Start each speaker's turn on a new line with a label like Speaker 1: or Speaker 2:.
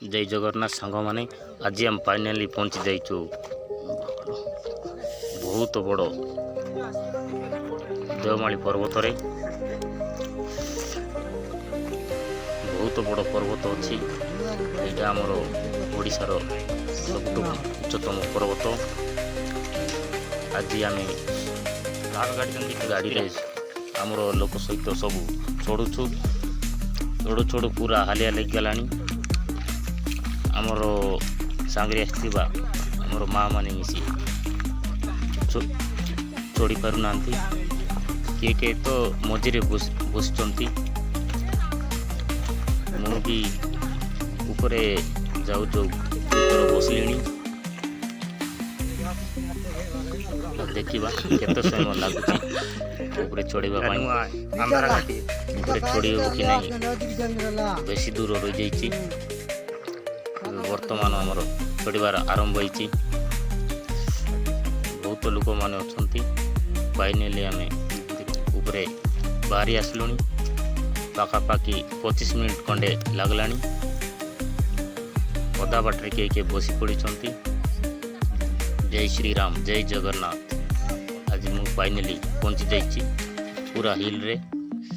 Speaker 1: जय जगन्नाथ सांग मैंने आज आम फाइनाली पहुँची जाइचु बहुत बड़ देवमाली पर्वत रे बहुत बड़ पर्वत अच्छी यहाँ आमर ओडिशार सबुठ उच्चतम पर्वत। आज आम गाड़ी आमर लोक सहित सब चढ़ुछु चढ़ु चढ़ु पूरा हालिया लग गला आमर सांगरे आसथिबा आमर माँ माने मिसी चढ़ी पारना किए किए तो मझे बसचंती मु भी ऊपरे जाऊ जाऊ बसली देखा केत समय लगुच चढ़ा चढ़ी कि नहीं बेसी दूर रही जाइए वर्तमान आमर चढ़ार आरंभ होती बहुत लोक मैंने अच्छा फाइनाली आम उपरे बाहरी आसलु पाखापाखि 25 मिनिट खंडे लगला अधा बाटर किए किए बसी पड़ी। जय श्री राम जय जगन्नाथ। आज मु फाइनाली पहुंची जाइए पूरा हिल रे।